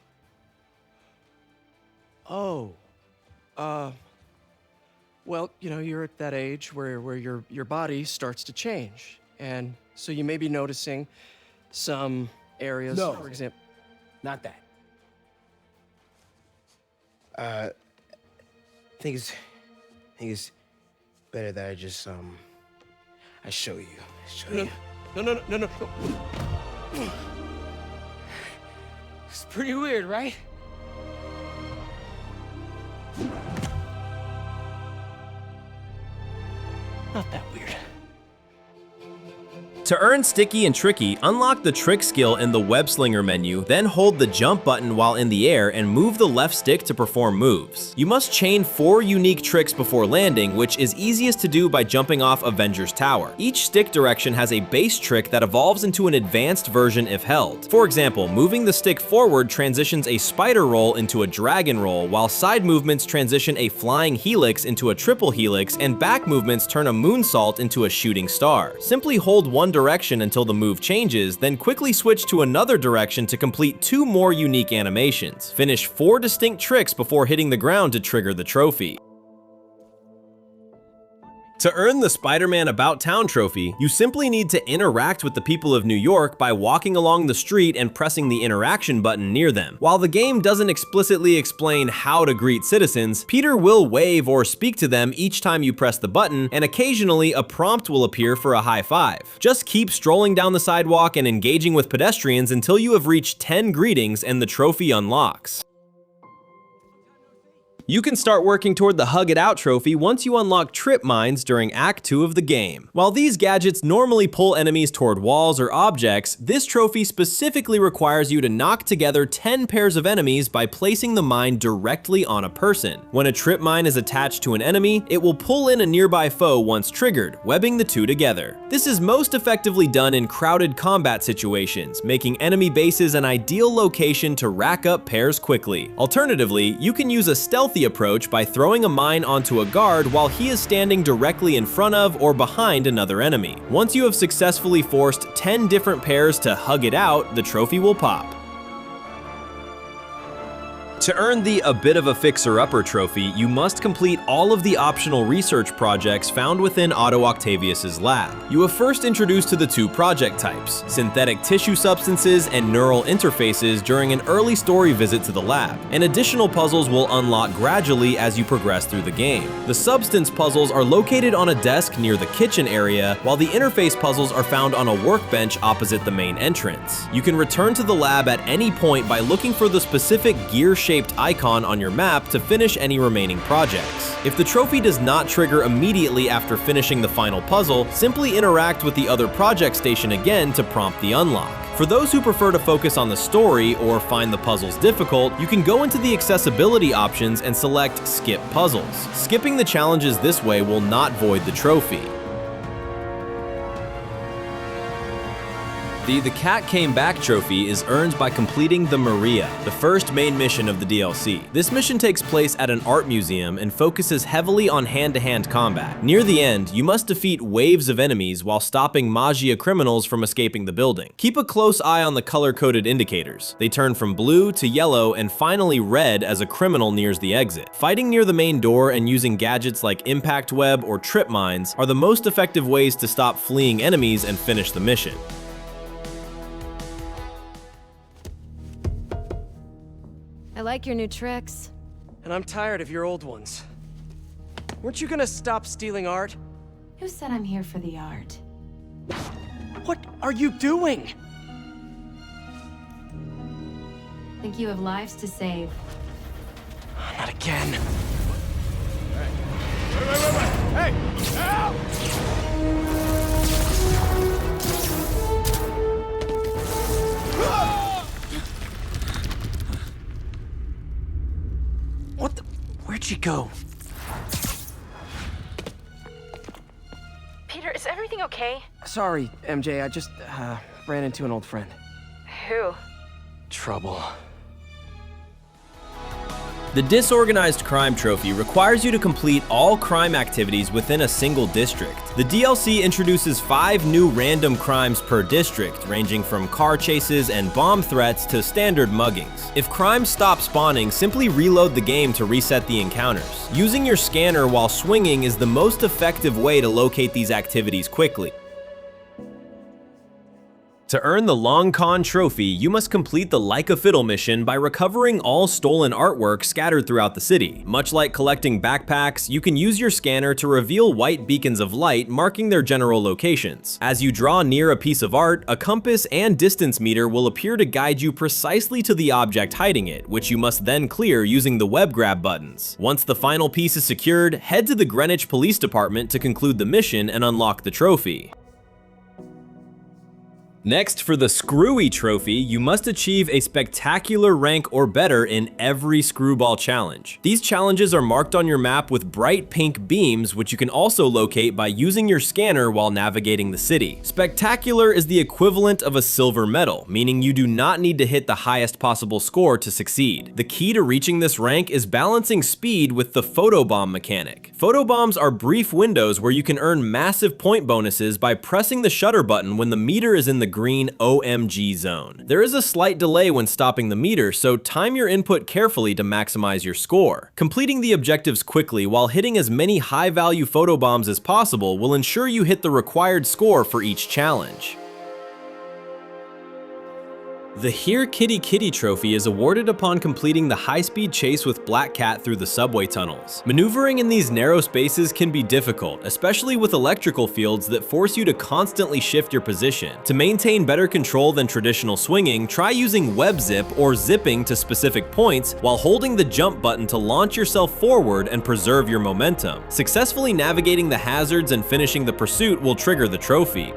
Well, you know, you're at that age where your body starts to change. And so you may be noticing some areas, No. for example. Not that. I think it's better that I just, I show you. No. It's pretty weird, right? Not that weird. To earn Sticky and Tricky, unlock the Trick skill in the Web Slinger menu, then hold the jump button while in the air and move the left stick to perform moves. You must chain 4 unique tricks before landing, which is easiest to do by jumping off Avengers Tower. Each stick direction has a base trick that evolves into an advanced version if held. For example, moving the stick forward transitions a spider roll into a dragon roll, while side movements transition a flying helix into a triple helix, and back movements turn a moonsault into a shooting star. Simply hold one direction until the move changes, then quickly switch to another direction to complete 2 more unique animations. Finish 4 distinct tricks before hitting the ground to trigger the trophy. To earn the Spider-Man About Town trophy, you simply need to interact with the people of New York by walking along the street and pressing the interaction button near them. While the game doesn't explicitly explain how to greet citizens, Peter will wave or speak to them each time you press the button, and occasionally a prompt will appear for a high five. Just keep strolling down the sidewalk and engaging with pedestrians until you have reached 10 greetings and the trophy unlocks. You can start working toward the Hug It Out trophy once you unlock trip mines during Act 2 of the game. While these gadgets normally pull enemies toward walls or objects, this trophy specifically requires you to knock together 10 pairs of enemies by placing the mine directly on a person. When a trip mine is attached to an enemy, it will pull in a nearby foe once triggered, webbing the two together. This is most effectively done in crowded combat situations, making enemy bases an ideal location to rack up pairs quickly. Alternatively, you can use a stealthy approach by throwing a mine onto a guard while he is standing directly in front of or behind another enemy. Once you have successfully forced 10 different pairs to hug it out, the trophy will pop. To earn the A Bit of a Fixer-Upper trophy, you must complete all of the optional research projects found within Otto Octavius's lab. You are first introduced to the two project types, synthetic tissue substances and neural interfaces, during an early story visit to the lab, and additional puzzles will unlock gradually as you progress through the game. The substance puzzles are located on a desk near the kitchen area, while the interface puzzles are found on a workbench opposite the main entrance. You can return to the lab at any point by looking for the specific gear-shaped icon on your map to finish any remaining projects. If the trophy does not trigger immediately after finishing the final puzzle, simply interact with the other project station again to prompt the unlock. For those who prefer to focus on the story or find the puzzles difficult, you can go into the accessibility options and select Skip Puzzles. Skipping the challenges this way will not void the trophy. The Cat Came Back trophy is earned by completing the Maria, the first main mission of the DLC. This mission takes place at an art museum and focuses heavily on hand-to-hand combat. Near the end, you must defeat waves of enemies while stopping Magia criminals from escaping the building. Keep a close eye on the color-coded indicators. They turn from blue to yellow and finally red as a criminal nears the exit. Fighting near the main door and using gadgets like impact web or trip mines are the most effective ways to stop fleeing enemies and finish the mission. I like your new tricks. And I'm tired of your old ones. Weren't you gonna stop stealing art? Who said I'm here for the art? What are you doing? Think you have lives to save. Not again. Hey! Help! What the? Where'd she go? Peter, is everything okay? Sorry, MJ, I just ran into an old friend. Who? Trouble. The Disorganized Crime trophy requires you to complete all crime activities within a single district. The DLC introduces 5 new random crimes per district, ranging from car chases and bomb threats to standard muggings. If crimes stop spawning, simply reload the game to reset the encounters. Using your scanner while swinging is the most effective way to locate these activities quickly. To earn the Long Con trophy, you must complete the Like a Fiddle mission by recovering all stolen artwork scattered throughout the city. Much like collecting backpacks, you can use your scanner to reveal white beacons of light marking their general locations. As you draw near a piece of art, a compass and distance meter will appear to guide you precisely to the object hiding it, which you must then clear using the web grab buttons. Once the final piece is secured, head to the Greenwich Police Department to conclude the mission and unlock the trophy. Next, for the Screwy trophy, you must achieve a spectacular rank or better in every Screwball challenge. These challenges are marked on your map with bright pink beams, which you can also locate by using your scanner while navigating the city. Spectacular is the equivalent of a silver medal, meaning you do not need to hit the highest possible score to succeed. The key to reaching this rank is balancing speed with the photobomb mechanic. Photobombs are brief windows where you can earn massive point bonuses by pressing the shutter button when the meter is in the green OMG zone. There is a slight delay when stopping the meter, so time your input carefully to maximize your score. Completing the objectives quickly while hitting as many high-value photobombs as possible will ensure you hit the required score for each challenge. The Here Kitty Kitty trophy is awarded upon completing the high-speed chase with Black Cat through the subway tunnels. Maneuvering in these narrow spaces can be difficult, especially with electrical fields that force you to constantly shift your position. To maintain better control than traditional swinging, try using web zip or zipping to specific points while holding the jump button to launch yourself forward and preserve your momentum. Successfully navigating the hazards and finishing the pursuit will trigger the trophy.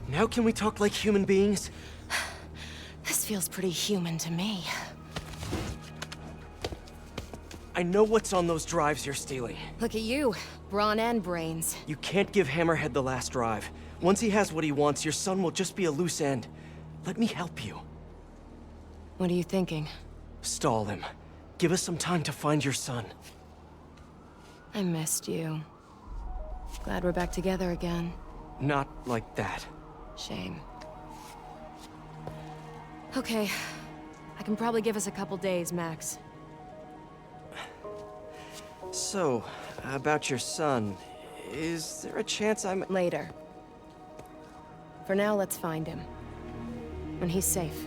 Now can we talk like human beings? This feels pretty human to me. I know what's on those drives you're stealing. Look at you, brawn and brains. You can't give Hammerhead the last drive. Once he has what he wants, your son will just be a loose end. Let me help you. What are you thinking? Stall him. Give us some time to find your son. I missed you. Glad we're back together again. Not like that. Shame. Okay. I can probably give us a couple days, max. So, about your son, is there a chance Later. For now, let's find him. When he's safe,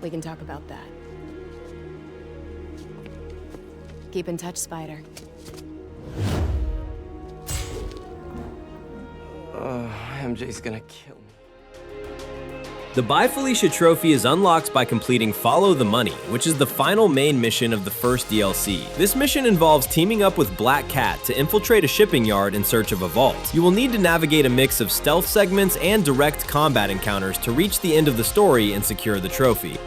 we can talk about that. Keep in touch, Spider. MJ's gonna kill me. The By Felicia trophy is unlocked by completing Follow the Money, which is the final main mission of the first DLC. This mission involves teaming up with Black Cat to infiltrate a shipping yard in search of a vault. You will need to navigate a mix of stealth segments and direct combat encounters to reach the end of the story and secure the trophy.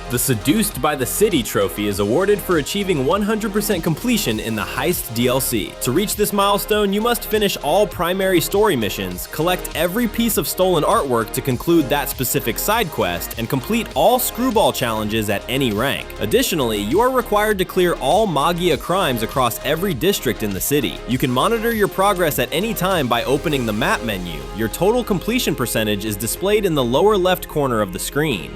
The Seduced by the City trophy is awarded for achieving 100% completion in the Heist DLC. To reach this milestone, you must finish all primary story missions, collect every piece of stolen artwork to conclude that specific side quest, and complete all Screwball challenges at any rank. Additionally, you are required to clear all Magia crimes across every district in the city. You can monitor your progress at any time by opening the map menu. Your total completion percentage is displayed in the lower left corner of the screen.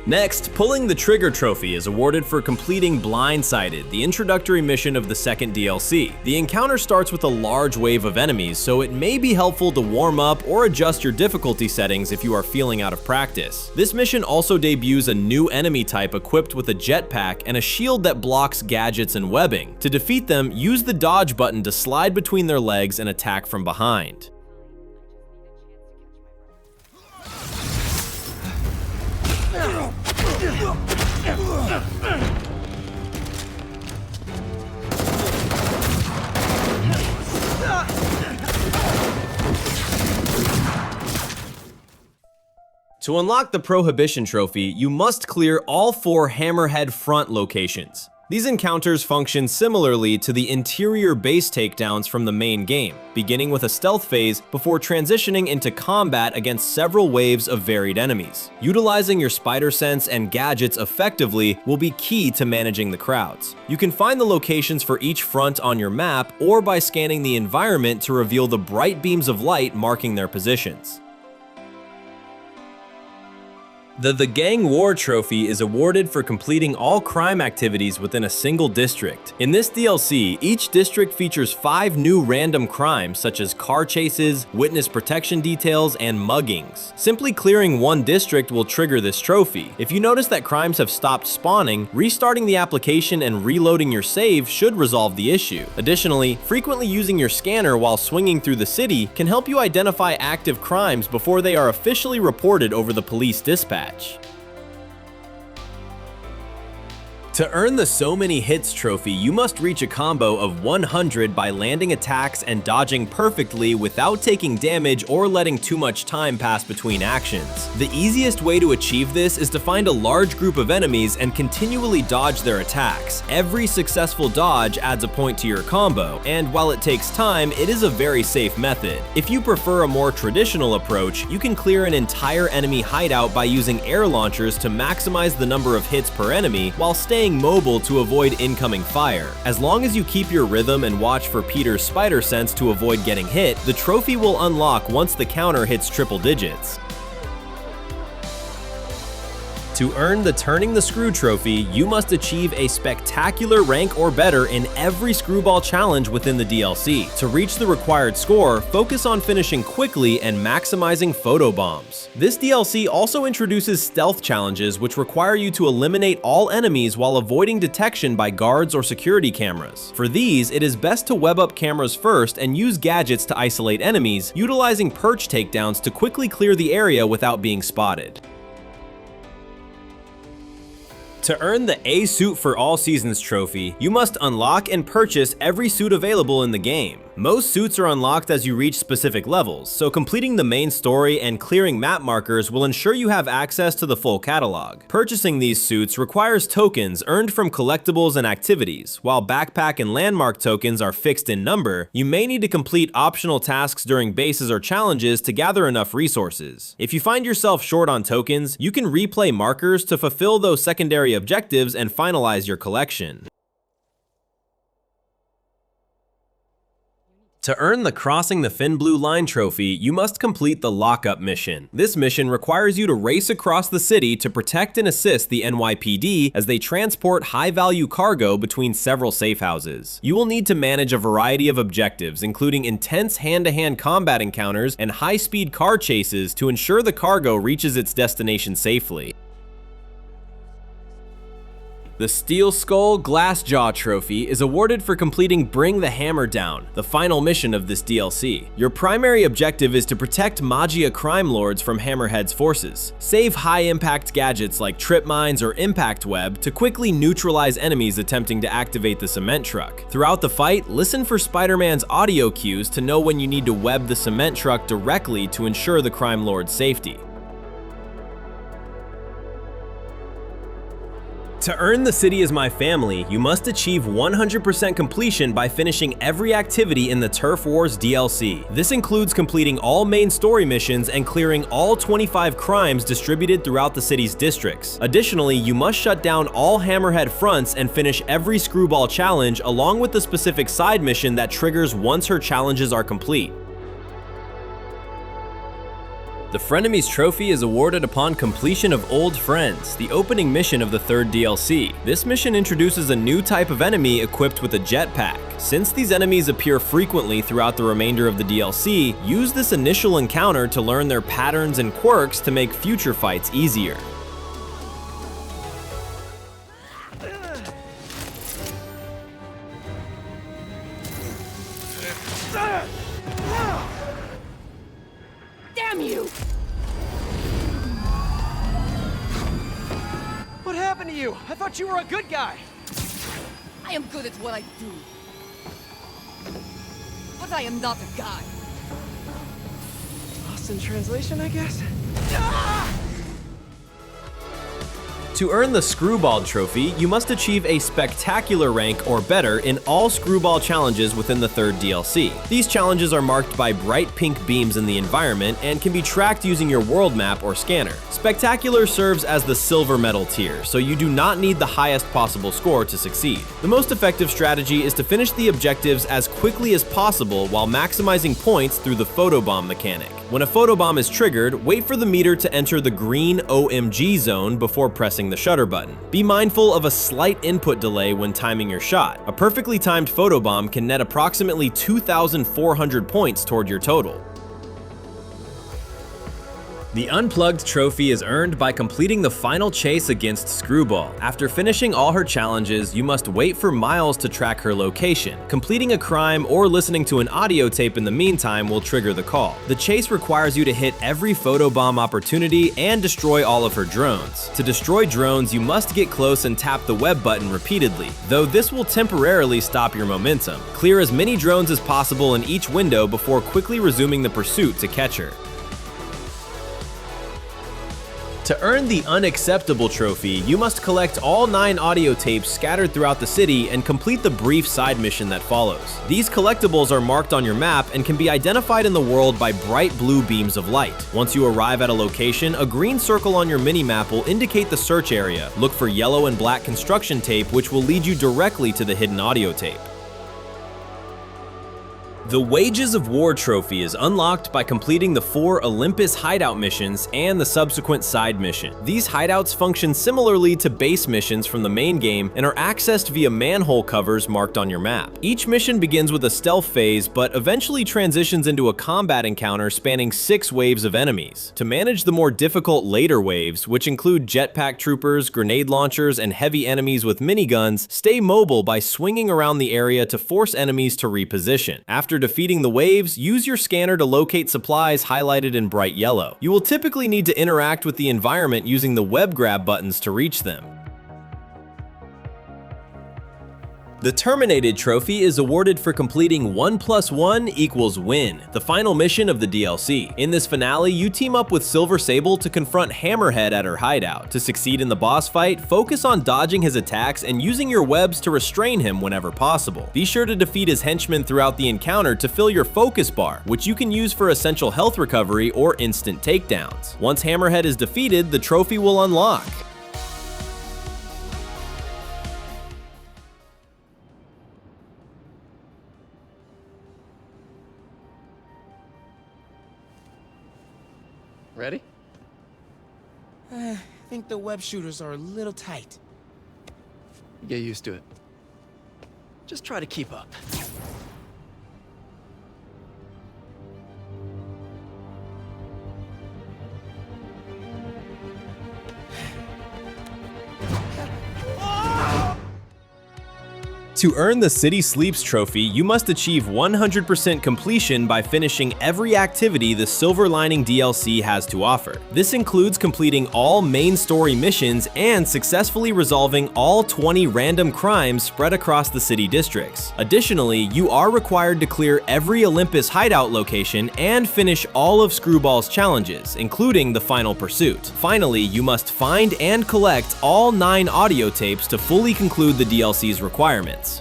Next, Pulling the Trigger trophy is awarded for completing Blindsided, the introductory mission of the second DLC. The encounter starts with a large wave of enemies, so it may be helpful to warm up or adjust your difficulty settings if you are feeling out of practice. This mission also debuts a new enemy type equipped with a jetpack and a shield that blocks gadgets and webbing. To defeat them, use the dodge button to slide between their legs and attack from behind. To unlock the Prohibition trophy, you must clear all 4 Hammerhead front locations. These encounters function similarly to the interior base takedowns from the main game, beginning with a stealth phase before transitioning into combat against several waves of varied enemies. Utilizing your spider sense and gadgets effectively will be key to managing the crowds. You can find the locations for each front on your map or by scanning the environment to reveal the bright beams of light marking their positions. The Gang War trophy is awarded for completing all crime activities within a single district. In this DLC, each district features 5 new random crimes such as car chases, witness protection details, and muggings. Simply clearing one district will trigger this trophy. If you notice that crimes have stopped spawning, restarting the application and reloading your save should resolve the issue. Additionally, frequently using your scanner while swinging through the city can help you identify active crimes before they are officially reported over the police dispatch. To earn the So Many Hits trophy, you must reach a combo of 100 by landing attacks and dodging perfectly without taking damage or letting too much time pass between actions. The easiest way to achieve this is to find a large group of enemies and continually dodge their attacks. Every successful dodge adds a point to your combo, and while it takes time, it is a very safe method. If you prefer a more traditional approach, you can clear an entire enemy hideout by using air launchers to maximize the number of hits per enemy while staying mobile to avoid incoming fire. As long as you keep your rhythm and watch for Peter's spider sense to avoid getting hit, the trophy will unlock once the counter hits triple digits. To earn the Turning the Screw trophy, you must achieve a spectacular rank or better in every Screwball challenge within the DLC. To reach the required score, focus on finishing quickly and maximizing photobombs. This DLC also introduces stealth challenges which require you to eliminate all enemies while avoiding detection by guards or security cameras. For these, it is best to web up cameras first and use gadgets to isolate enemies, utilizing perch takedowns to quickly clear the area without being spotted. To earn the A Suit for All Seasons trophy, you must unlock and purchase every suit available in the game. Most suits are unlocked as you reach specific levels, so completing the main story and clearing map markers will ensure you have access to the full catalog. Purchasing these suits requires tokens earned from collectibles and activities. While backpack and landmark tokens are fixed in number, you may need to complete optional tasks during bases or challenges to gather enough resources. If you find yourself short on tokens, you can replay markers to fulfill those secondary objectives and finalize your collection. To earn the Crossing the Thin Blue Line trophy, you must complete the Lockup mission. This mission requires you to race across the city to protect and assist the NYPD as they transport high-value cargo between several safe houses. You will need to manage a variety of objectives, including intense hand-to-hand combat encounters and high-speed car chases to ensure the cargo reaches its destination safely. The Steel Skull Glassjaw trophy is awarded for completing Bring the Hammer Down, the final mission of this DLC. Your primary objective is to protect Magia crime lords from Hammerhead's forces. Save high-impact gadgets like trip mines or impact web to quickly neutralize enemies attempting to activate the cement truck. Throughout the fight, listen for Spider-Man's audio cues to know when you need to web the cement truck directly to ensure the crime lord's safety. To earn The City Is My Family, you must achieve 100% completion by finishing every activity in the Turf Wars DLC. This includes completing all main story missions and clearing all 25 crimes distributed throughout the city's districts. Additionally, you must shut down all Hammerhead fronts and finish every Screwball challenge along with the specific side mission that triggers once her challenges are complete. The Frenemies trophy is awarded upon completion of Old Friends, the opening mission of the third DLC. This mission introduces a new type of enemy equipped with a jetpack. Since these enemies appear frequently throughout the remainder of the DLC, use this initial encounter to learn their patterns and quirks to make future fights easier. Damn you! What happened to you? I thought you were a good guy. I am good at what I do. But I am not a guy. Lost in translation, I guess? To earn the Screwballed trophy, you must achieve a spectacular rank or better in all Screwball challenges within the third DLC. These challenges are marked by bright pink beams in the environment and can be tracked using your world map or scanner. Spectacular serves as the silver medal tier, so you do not need the highest possible score to succeed. The most effective strategy is to finish the objectives as quickly as possible while maximizing points through the photobomb mechanic. When a photobomb is triggered, wait for the meter to enter the green OMG zone before pressing the shutter button. Be mindful of a slight input delay when timing your shot. A perfectly timed photobomb can net approximately 2,400 points toward your total. The Unplugged trophy is earned by completing the final chase against Screwballed. After finishing all her challenges, you must wait for miles to track her location. Completing a crime or listening to an audio tape in the meantime will trigger the call. The chase requires you to hit every photobomb opportunity and destroy all of her drones. To destroy drones, you must get close and tap the web button repeatedly, though this will temporarily stop your momentum. Clear as many drones as possible in each window before quickly resuming the pursuit to catch her. To earn the Unacceptable trophy, you must collect all 9 audio tapes scattered throughout the city and complete the brief side mission that follows. These collectibles are marked on your map and can be identified in the world by bright blue beams of light. Once you arrive at a location, a green circle on your minimap will indicate the search area. Look for yellow and black construction tape, which will lead you directly to the hidden audio tape. The Wages of War trophy is unlocked by completing the 4 Olympus hideout missions and the subsequent side mission. These hideouts function similarly to base missions from the main game and are accessed via manhole covers marked on your map. Each mission begins with a stealth phase, but eventually transitions into a combat encounter spanning 6 waves of enemies. To manage the more difficult later waves, which include jetpack troopers, grenade launchers, and heavy enemies with miniguns, stay mobile by swinging around the area to force enemies to reposition. After defeating the waves, use your scanner to locate supplies highlighted in bright yellow. You will typically need to interact with the environment using the web grab buttons to reach them. The Terminated trophy is awarded for completing 1+1 = win, the final mission of the DLC. In this finale, you team up with Silver Sable to confront Hammerhead at her hideout. To succeed in the boss fight, focus on dodging his attacks and using your webs to restrain him whenever possible. Be sure to defeat his henchmen throughout the encounter to fill your focus bar, which you can use for essential health recovery or instant takedowns. Once Hammerhead is defeated, the trophy will unlock. Ready? I think the web shooters are a little tight. Get used to it. Just try to keep up. To earn the City Sleeps trophy, you must achieve 100% completion by finishing every activity the Silver Lining DLC has to offer. This includes completing all main story missions and successfully resolving all 20 random crimes spread across the city districts. Additionally, you are required to clear every Olympus hideout location and finish all of Screwball's challenges, including the final pursuit. Finally, you must find and collect all 9 audio tapes to fully conclude the DLC's requirements.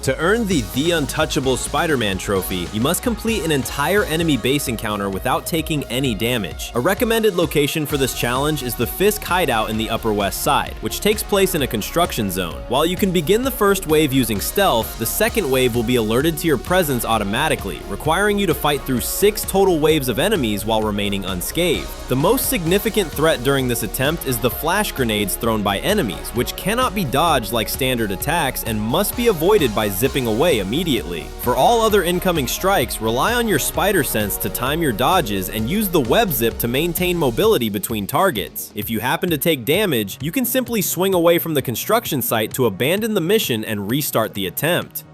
To earn the Untouchable Spider-Man trophy, you must complete an entire enemy base encounter without taking any damage. A recommended location for this challenge is the Fisk hideout in the Upper West Side, which takes place in a construction zone. While you can begin the first wave using stealth, the second wave will be alerted to your presence automatically, requiring you to fight through 6 total waves of enemies while remaining unscathed. The most significant threat during this attempt is the flash grenades thrown by enemies, which cannot be dodged like standard attacks and must be avoided by zipping away immediately. For all other incoming strikes, rely on your spider sense to time your dodges and use the web zip to maintain mobility between targets. If you happen to take damage, you can simply swing away from the construction site to abandon the mission and restart the attempt.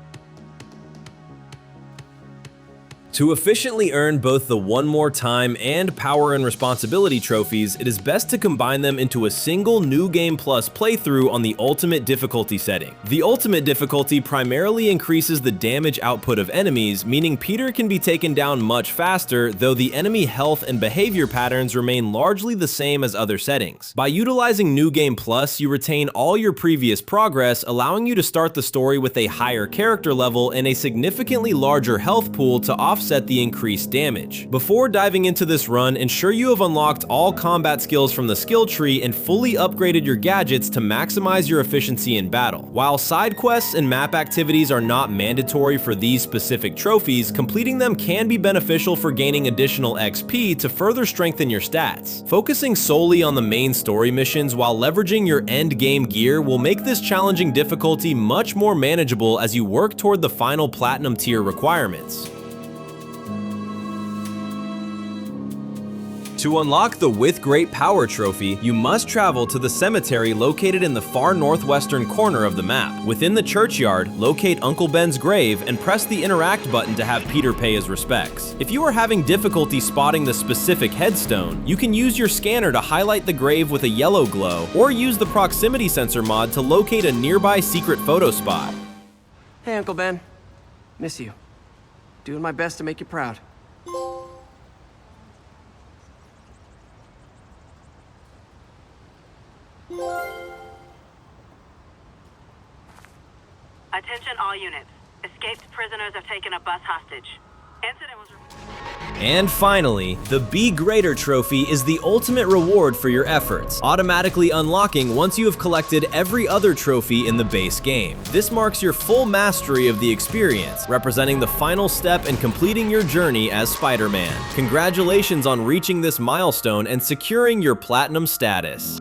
To efficiently earn both the One More Time and Power and Responsibility trophies, it is best to combine them into a single New Game Plus playthrough on the Ultimate difficulty setting. The Ultimate difficulty primarily increases the damage output of enemies, meaning Peter can be taken down much faster, though the enemy health and behavior patterns remain largely the same as other settings. By utilizing New Game Plus, you retain all your previous progress, allowing you to start the story with a higher character level and a significantly larger health pool to offset the increased damage. Before diving into this run, ensure you have unlocked all combat skills from the skill tree and fully upgraded your gadgets to maximize your efficiency in battle. While side quests and map activities are not mandatory for these specific trophies, completing them can be beneficial for gaining additional XP to further strengthen your stats. Focusing solely on the main story missions while leveraging your end game gear will make this challenging difficulty much more manageable as you work toward the final platinum tier requirements. To unlock the With Great Power trophy, you must travel to the cemetery located in the far northwestern corner of the map. Within the churchyard, locate Uncle Ben's grave and press the Interact button to have Peter pay his respects. If you are having difficulty spotting the specific headstone, you can use your scanner to highlight the grave with a yellow glow, or use the proximity sensor mod to locate a nearby secret photo spot. Hey, Uncle Ben. Miss you. Doing my best to make you proud. Attention all units. Escaped prisoners have taken a bus hostage. Incident was... And finally, the Be Greater trophy is the ultimate reward for your efforts, automatically unlocking once you have collected every other trophy in the base game. This marks your full mastery of the experience, representing the final step in completing your journey as Spider-Man. Congratulations on reaching this milestone and securing your platinum status.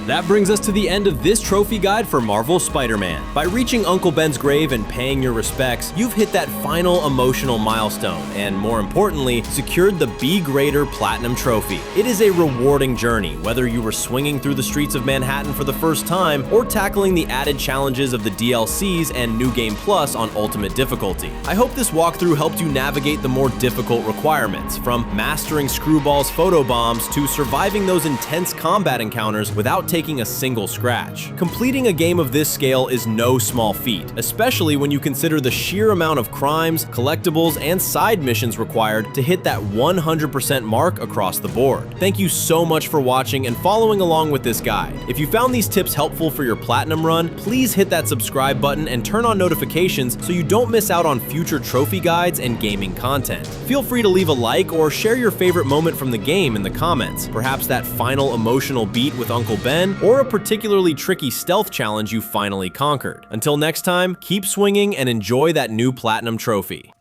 That brings us to the end of this trophy guide for Marvel Spider-Man. By reaching Uncle Ben's grave and paying your respects, you've hit that final emotional milestone, and more importantly, secured the Be Greater Platinum Trophy. It is a rewarding journey, whether you were swinging through the streets of Manhattan for the first time, or tackling the added challenges of the DLCs and New Game Plus on Ultimate Difficulty. I hope this walkthrough helped you navigate the more difficult requirements, from mastering Screwball's photobombs to surviving those intense combat encounters without taking a single scratch. Completing a game of this scale is no small feat, especially when you consider the sheer amount of crimes, collectibles, and side missions required to hit that 100% mark across the board. Thank you so much for watching and following along with this guide. If you found these tips helpful for your platinum run, please hit that subscribe button and turn on notifications so you don't miss out on future trophy guides and gaming content. Feel free to leave a like or share your favorite moment from the game in the comments, perhaps that final emotional beat with Uncle Ben, or a particularly tricky stealth challenge you finally conquered. Until next time, keep swinging and enjoy that new platinum trophy.